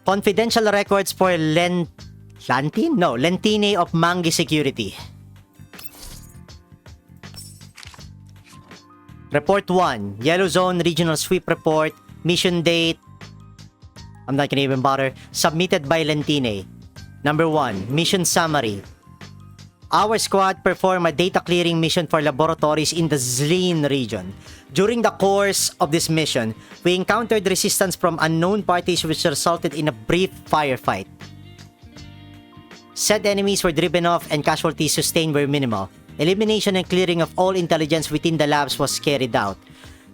Confidential records for Lentine? No, Lentine of Mangi Security. Report 1, Yellow Zone Regional Sweep Report, mission date, I'm not gonna even bother, submitted by Lentine. Number 1, mission summary. Our squad performed a data clearing mission for laboratories in the Zlin region. During the course of this mission, we encountered resistance from unknown parties which resulted in a brief firefight. Said enemies were driven off and casualties sustained were minimal. Elimination and clearing of all intelligence within the labs was carried out.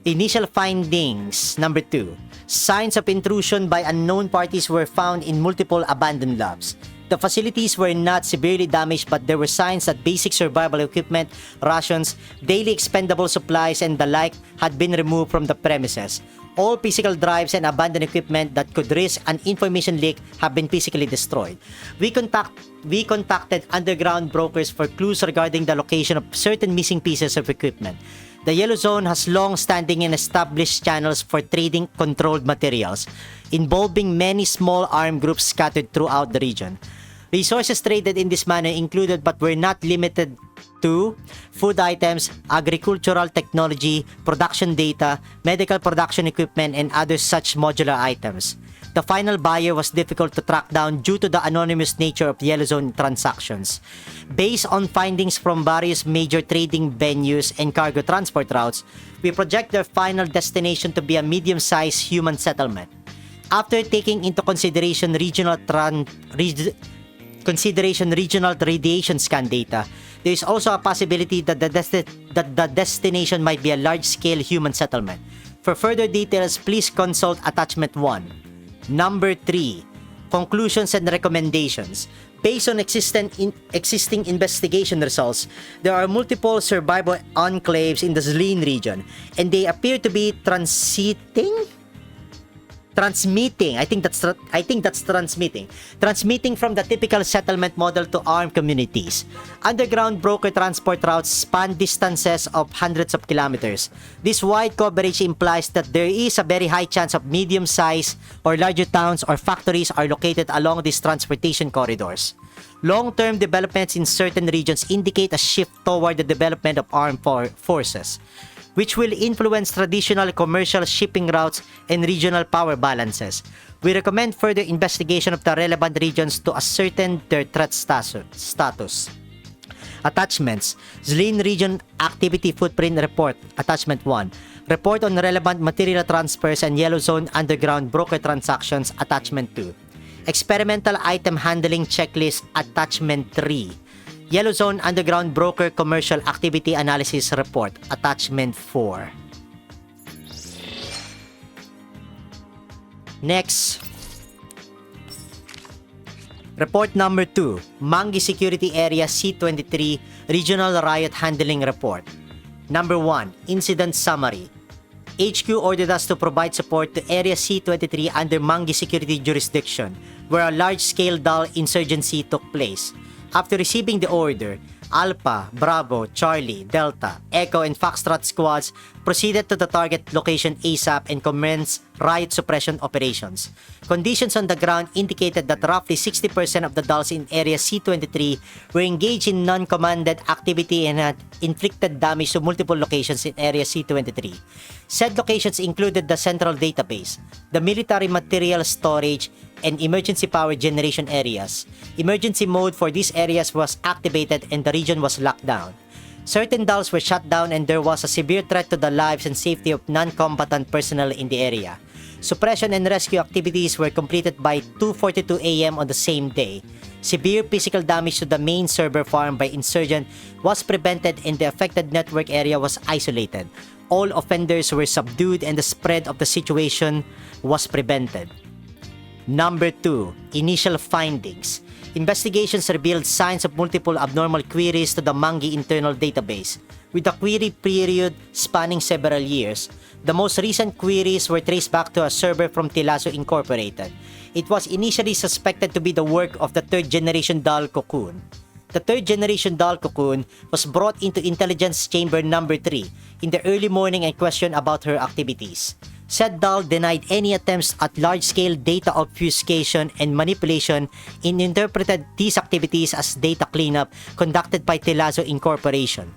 Initial findings. Number 2. Signs of intrusion by unknown parties were found in multiple abandoned labs. The facilities were not severely damaged, but there were signs that basic survival equipment, rations, daily expendable supplies, and the like had been removed from the premises. All physical drives and abandoned equipment that could risk an information leak have been physically destroyed. We contacted underground brokers for clues regarding the location of certain missing pieces of equipment. The Yellow Zone has long-standing and established channels for trading controlled materials, involving many small armed groups scattered throughout the region. Resources traded in this manner included but were not limited to food items, agricultural technology, production data, medical production equipment, and other such modular items. The final buyer was difficult to track down due to the anonymous nature of Yellow Zone transactions. Based on findings from various major trading venues and cargo transport routes, we project their final destination to be a medium-sized human settlement. After taking into consideration regional radiation scan data, there is also a possibility that the destination might be a large-scale human settlement. For further details, please consult Attachment 1. Number 3. Conclusions and recommendations. Based on existing investigation results, there are multiple survival enclaves in the Zlin region, and they appear to be transmitting from the typical settlement model to armed communities. Underground broker transport routes span distances of hundreds of kilometers. This wide coverage implies that there is a very high chance of medium-sized or larger towns or factories are located along these transportation corridors. Long-term developments in certain regions indicate a shift toward the development of armed forces, which will influence traditional commercial shipping routes and regional power balances. We recommend further investigation of the relevant regions to ascertain their threat status. Attachments. Zlin Region Activity Footprint Report, Attachment 1. Report on relevant material transfers and Yellow Zone underground broker transactions, Attachment 2. Experimental Item Handling Checklist, Attachment 3. Yellow Zone Underground Broker Commercial Activity Analysis Report, Attachment 4. Next. Report number 2, Mangi Security Area C23 Regional Riot Handling Report. Number 1, Incident Summary. HQ ordered us to provide support to Area C23 under Mangi Security Jurisdiction, where a large-scale Dal insurgency took place. After receiving the order, Alpha, Bravo, Charlie, Delta, Echo, and Foxtrot squads proceeded to the target location ASAP and commenced riot suppression operations. Conditions on the ground indicated that roughly 60% of the Dals in Area C23 were engaged in non-commanded activity and had inflicted damage to multiple locations in Area C23. Said locations included the central database, the military material storage, and emergency power generation areas. Emergency mode for these areas was activated and the region was locked down. Certain Dals were shut down and there was a severe threat to the lives and safety of non-combatant personnel in the area. Suppression and rescue activities were completed by 2:42 a.m. on the same day. Severe physical damage to the main server farm by insurgent was prevented and the affected network area was isolated. All offenders were subdued and the spread of the situation was prevented. Number 2, Initial Findings. Investigations revealed signs of multiple abnormal queries to the Mangi internal database, with a query period spanning several years. The most recent queries were traced back to a server from Tilaso Incorporated. It was initially suspected to be the work of the third-generation Dal Cocoon. The third-generation Dal Cocoon was brought into Intelligence Chamber Number 3 in the early morning and questioned about her activities. Said DAL denied any attempts at large-scale data obfuscation and manipulation and interpreted these activities as data cleanup conducted by Telazo Incorporation.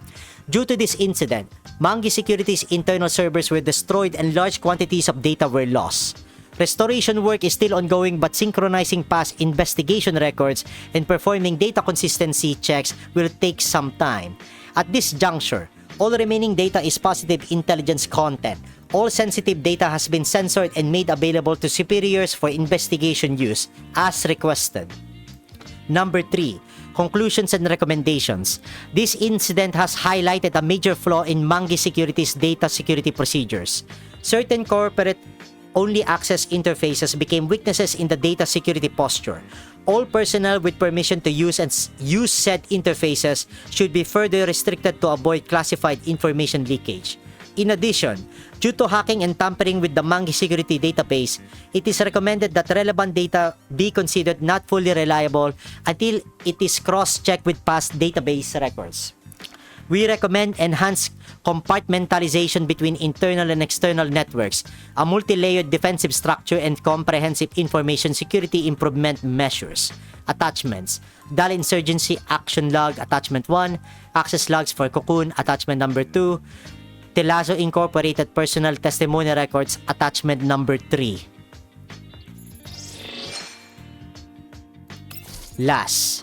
Due to this incident, Mangi Security's internal servers were destroyed and large quantities of data were lost. Restoration work is still ongoing, but synchronizing past investigation records and performing data consistency checks will take some time. At this juncture, all remaining data is positive intelligence content. All sensitive data has been censored and made available to superiors for investigation use, as requested. Number 3. Conclusions and recommendations. This incident has highlighted a major flaw in Mangi Security's data security procedures. Certain corporate-only access interfaces became weaknesses in the data security posture. All personnel with permission to use said interfaces should be further restricted to avoid classified information leakage. In addition, due to hacking and tampering with the Mangi security database, it is recommended that relevant data be considered not fully reliable until it is cross-checked with past database records. We recommend enhanced compartmentalization between internal and external networks, a multi-layered defensive structure, and comprehensive information security improvement measures. Attachments: DAL Insurgency Action Log Attachment 1, Access Logs for Cocoon Attachment Number 2, Telazo Incorporated Personal Testimony Records Attachment Number 3. Last.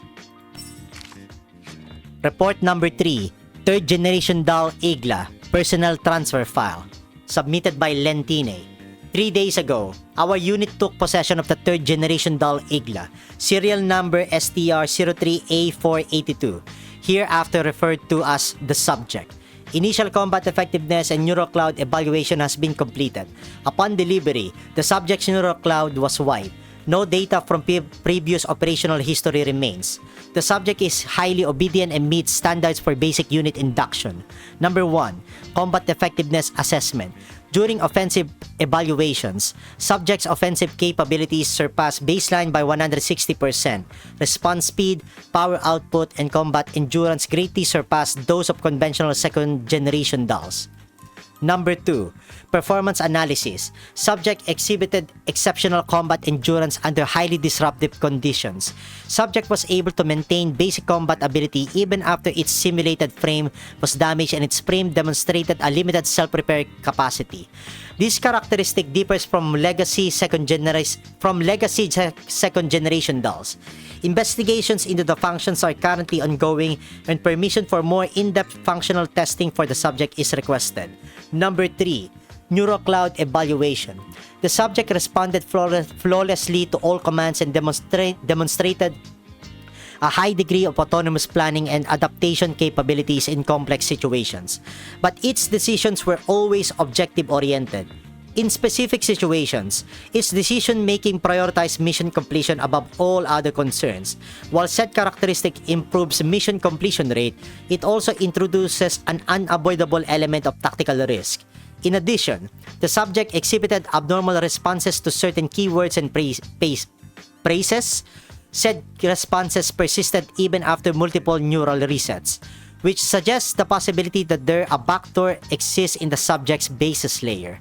Report Number 3. Third Generation DAL IGLA Personal Transfer File. Submitted by Lentine. 3 days ago, our unit took possession of the third generation DAL IGLA, serial number STR03A482, hereafter referred to as the subject. Initial combat effectiveness and neurocloud evaluation has been completed. Upon delivery, the subject's neurocloud was wiped. No data from previous operational history remains. The subject is highly obedient and meets standards for basic unit induction. Number 1. Combat Effectiveness Assessment. During offensive evaluations, subject's offensive capabilities surpass baseline by 160%. Response speed, power output, and combat endurance greatly surpass those of conventional second-generation DALs. Number 2. Performance Analysis. Subject exhibited exceptional combat endurance under highly disruptive conditions. Subject was able to maintain basic combat ability even after its simulated frame was damaged and its frame demonstrated a limited self-repair capacity. This characteristic differs from legacy second-generation DALs. Investigations into the functions are currently ongoing and permission for more in-depth functional testing for the subject is requested. Number 3. Neurocloud Evaluation. The subject responded flawlessly to all commands and demonstrated a high degree of autonomous planning and adaptation capabilities in complex situations. But its decisions were always objective-oriented. In specific situations, its decision-making prioritized mission completion above all other concerns. While said characteristic improves mission completion rate, it also introduces an unavoidable element of tactical risk. In addition, the subject exhibited abnormal responses to certain keywords and phrases. Said responses persisted even after multiple neural resets, which suggests the possibility that a backdoor exists in the subject's basis layer.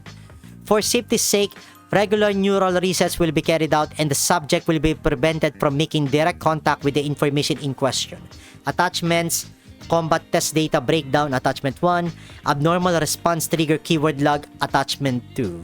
For safety's sake, regular neural resets will be carried out and the subject will be prevented from making direct contact with the information in question. Attachments: Combat Test Data Breakdown Attachment 1, Abnormal Response Trigger Keyword Log Attachment 2.